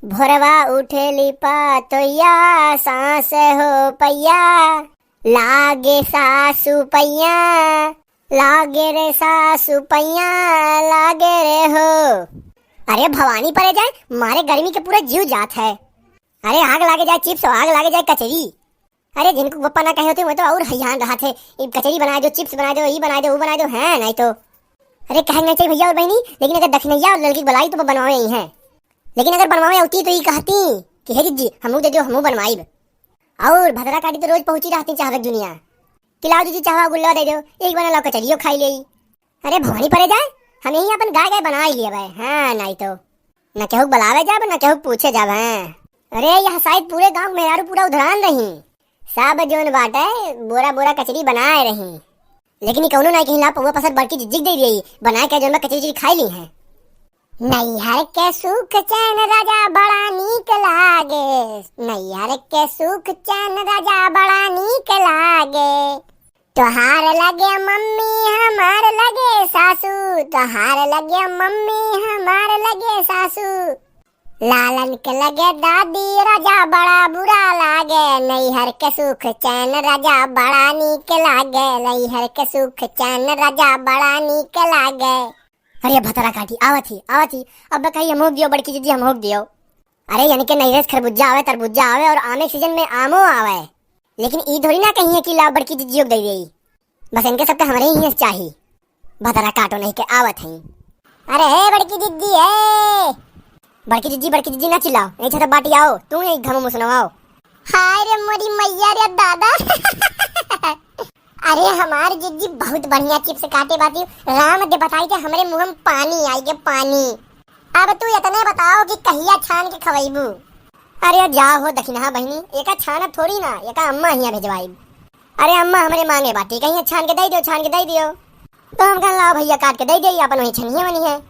भोरवा उठेली पतोया, सांस हो पैया, लागे सासु पैया, लागे रे सासु पैया, लागे रे हो। अरे भवानी परे जाए, मारे गर्मी के पूरा जीव जात है। अरे आग लागे जाए चिप्स, आग लागे जाए कचरी। अरे जिनको गप्पा ना कहे होते वो तो और हैरान रहा थे। कचरी बना दो, चिप्स बना दो, ये बना दो, वो बना दो, है नहीं तो। अरे कहेंगे नहीं चाहिए भैया और बहनी, लेकिन अगर दक्षिणैया और लड़की बुलाई तो वो बनवावे ही है। लेकिन अगर बनवावे होती तो ये कहती कि हे जी हमू दे दो, हमू बनवाई। और भद्रा काटी तो रोज पहुंची रहती चाहत दुनिया कि लाओ जी चाहो गुल्ला दे दो, एक बना लाओ कचरियो खाई ले। अरे भवानी पड़े जाए, हम यही अपन गाय गाय बना ही लिए भाई, हाँ नहीं तो न केहू बुलावे जाब न केहू पूछे जाब है। अरे यह शायद पूरे गांव में यारू पूरा उधरान रही, सब जोन बाटे बोरा बोरा कचरी बनाए रही। लेकिन कौनो ना कहीं ला पौवा पसर बड़की जिज्जिक दे रही बनाए के जोन में कचरी खाई ली है। नैहर के सुख चैन राजा बड़ा नीक लागे, नैहर के सुख चैन राजा बड़ा नीक लागे। तोहार लगे मम्मी हमार लगे सासू, तोहार लगे मम्मी हमार लगे सासू। लालन के लगे दादी राजा बड़ा बुरा लागे, नैहर के सुख चैन राजा बड़ा नीक लागे, नैहर के सुख चैन राजा बड़ा नीक लागे। अरे भतरा काटी आवत ही अब कहीं हम होग दियो बड़की दीदी, हम होग दियो। अरे यानी कि नैरस खरबूजा आवे, तरबूजा आवे और आमे सीजन में आमो आवे, लेकिन ई थोड़ी ना कहीं है कि लाओ बड़की दीदी योग दे गई। बस इनके सबके हमारे ही चाहिए। भतरा काटो नहीं के आवत है। अरे हे बड़की दीदी है, बड़की दीदी ना चिल्लाओ, नहीं छता बाटी आओ, तू यही घमो सुनाओ। हाय रे मोरी मैया रे दादा अरे हमार जिज्जी बहुत बढ़िया चिप्स काटे बाती, राम दे बताई थे हमरे मुंह में पानी आई के पानी। अब तू इतने बताओ कि कहिया छान के खवाइबू। अरे जाओ हो दखिना बहनी, एका छाना थोड़ी ना, एका अम्मा हिया भेजवाई। अरे अम्मा हमरे मांगे बाटी, कहीं छान के दे दियो, छान के दे दियो। तो हम कहा लाओ भैया काट के दे दियो, अपन वही छनिया बनी है।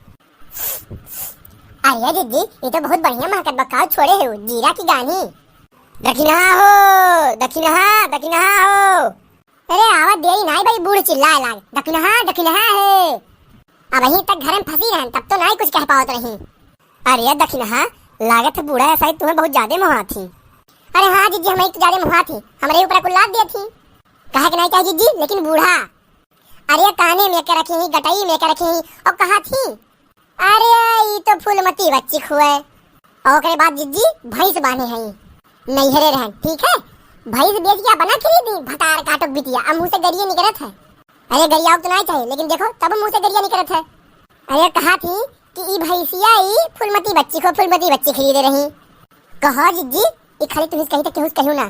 अरे जिज्जी ये तो बहुत बढ़िया महकत बकाओ छोड़े हो, जीरा की गानी। दखिना हो। अरे आवाज देरी नहीं भाई, बूढ़ चिल्लाए लाग, दखिना है। अब यहीं तक घर में फंसी रहन तब तो नहीं कुछ कह पावत रही। अरे दखिना लागत है बूढ़ा है, शायद तुम्हें बहुत ज्यादा मुहा थी। अरे हाँ जीजी हमें तो ज्यादा मुहा थी, हमारे ऊपर कुल लाद दिया थी। कहा कि नहीं चाहिए जीजी, लेकिन बूढ़ा। अरे काने में के रखी ही, गटाई में के रखी ही, और कहा थी। अरे ये तो फूलमती बच्ची खुए। और के बाद जीजी भैंस बांधे हैं, नैहरे रहन, ठीक है। भैंस बेच के बना खरीदी, भटार काटो बिटिया, अब मुंह से गरिया निकलत है। अरे गरिया तो नहीं चाहिए, लेकिन देखो तब मुंह से गरिया निकलत है। अरे कहा थी कि ई भैंसिया ई फूलमती बच्ची को फूलमती बच्ची खरीदे रही। कहो जीजी ई खाली तुम्हें कही तक केहू कहू ना।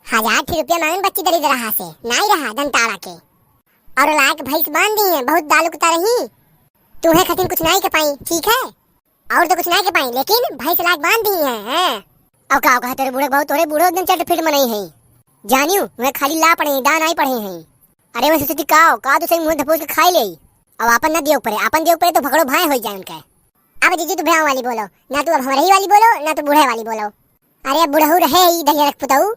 1000 रुपया मांगन बच्ची दरिद्र रहा से नहीं रहा दंताड़ा के, और लायक भैंस बांध दी है, बहुत दाल उगता रही। तुम्हें खतिन कुछ नहीं के पाई, ठीक है, और तो कुछ नहीं के पाई, लेकिन भैंस लायक बांध दी है। अब का कहा तेरे बूढ़े बहुत तोरे बूढ़े दिन चट फिट में नहीं है, जानियो मैं खाली ला पड़े दान आई पड़े हैं। अरे मैं सोचती का तो सही मुंह धपोस के खाई ले। अब अपन ना दियो पड़े, अपन दियो पड़े तो भगड़ो भाई हो जाए उनके। अब जीजी तू भैया वाली बोलो ना, तू अब हमारे ही वाली बोलो ना, तू बूढ़े वाली बोलो। अरे बुढ़ऊ रहे ही दहिया रख पुताऊ,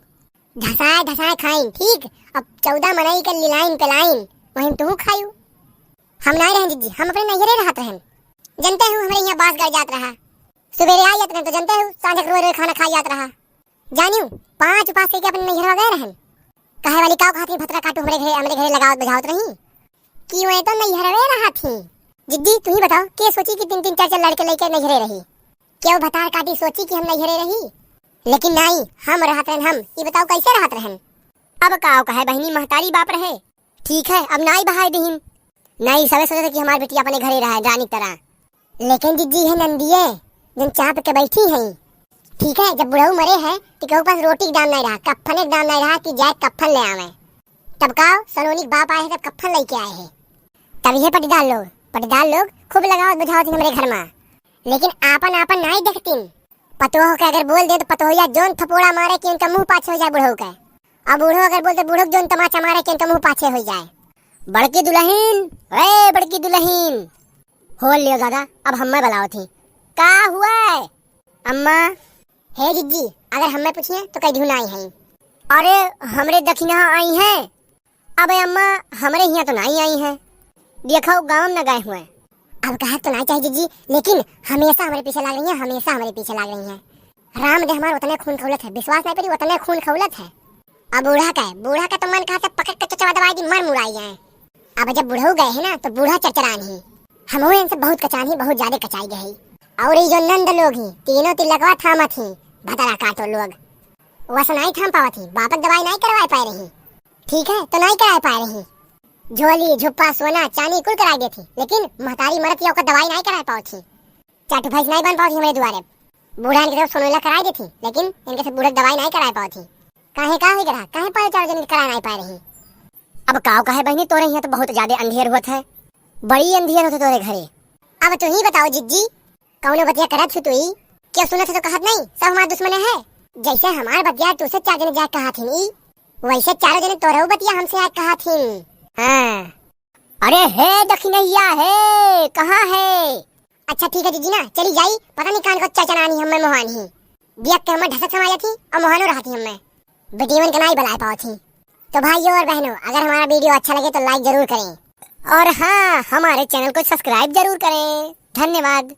धसाए खाई, ठीक। अब 14 मनाई कर लाइन पे लाइन वहीं तू खायू। हम नहीं रहे जीजी, हम अपने नैहरे रहते हैं, जनते हूँ हमारे यहाँ बास गड़ जात रहा, सवेरे आ जाते हैं तो जनते हूँ सांझ रोज खाना खा जात रहा। जानियो 5 उपास करके अपने नैहर गए रहन। कहे वाली का खाती भतरा काटू हमरे घरे लगावत बजावत रही कि मैं तो नैहर रहा थी। जिद्दी तू ही बताओ के सोची कि 3-3 4-4 लड़के लेके नैहरे रही, क्यों भतार काटी सोची कि हम नैहरे रही, लेकिन नहीं हम रहत रहन। हम ये बताओ कैसे रहत रहन। अब का कहे बहनी महतारी बाप रहे, ठीक है, अब नहीं बहाई दहीन, नहीं सबे सोचे कि हमारी बेटी अपने घरे रहे रानी तरह, लेकिन जिज्जी है नंदिये जन चाप के बैठी है, ठीक है। जब बुढ़ऊ मरे हैं तो केहू पास रोटी दाम नहीं रहा, कफन एक दाम नहीं रहा कि जाए कफन ले आवे। तब का सलोनी बाप आए हैं तब कफन लेके आए हैं। तब ये पटीदार लोग खूब लगावत बुझावत हमरे घर में, लेकिन आपन नहीं देखती। पतोह के अगर बोल दे तो पतोहिया जोन थपोड़ा मारे कि उनका मुंह पाछे हो जाए बुढ़ऊ का, अब बूढ़ो अगर बोलते बूढ़ो जोन तमाचा मारे कि उनका मुंह पाछे हो जाए। बड़की दुल्हन हो लियो दादा, अब हमें बुलाओ थी, का हुआ है अम्मा। हे जिज्जी अगर हमें पूछिए तो कई ढूंढ आई हैं। अरे हमरे दक्षिणा आई हैं। अब अम्मा हमरे यहाँ तो नहीं आई हैं, देखो गांव में गए हुए। अब कहा तो नहीं चाहिए जिज्जी, लेकिन हमेशा हमारे पीछे लग रही हैं, हमेशा हमारे पीछे लग रही हैं। राम दे हमार उतने खून खौलत है, विश्वास नहीं पड़ी उतने खून खौलत है। अब बूढ़ा का तो मन कहा से पकड़ के चचवा दवाई दी मर मुड़ाई जाए। अब जब बूढ़ा गए है ना तो बूढ़ा चरचरान ही हम इनसे बहुत कचान ही, बहुत ज्यादा कचाई गए। और ये जो नंद लोग ही तीनों तिलकवा थामत ही भदरा काटो लोग वैसा नहीं थाम पावत ही, बापक दवाई नहीं करवा पा रही। ठीक है तो नहीं करा पा रही, झोली झुप्पा सोना चांदी कुल करा देती, लेकिन महतारी मरत या दवाई नहीं करा पाओ थी। चाटू भैंस नहीं बन पाओ थी हमारे द्वारे। बूढ़ा इनके तरफ सोनोला करा देती, लेकिन इनके से बूढ़ा दवाई नहीं करा पाओ थी। काहे का ही करा काहे पर चार जन करा नहीं पा रही। अब काव काहे बहनी तो रही है तो बहुत ज्यादा अंधेर होत है, बड़ी अंधेर होते तोरे घरे। अब तू ही बताओ जिज्जी कौनो बतिया करत हो तू ही क्या सुनत है तो कहत नहीं सब हमार दुश्मन है। जैसे हमार बतिया तू से चार जने जाके कहा थी वैसे चारों जने तोरे बतिया हमसे आज कहा थी। हाँ अरे है दक्षिणैया है कहाँ है। अच्छा ठीक है जीजी ना चली जाई, पता नहीं कान को चचनानी हमें मोहान ही बियक के हमें ढसक समाया थी और मोहानो रहा थी हमें बेटीवन के नहीं बुला पाओ थी। तो भाइयों और बहनों अगर हमारा वीडियो अच्छा लगे तो लाइक जरूर करें और हाँ हमारे चैनल को सब्सक्राइब जरूर करें। धन्यवाद।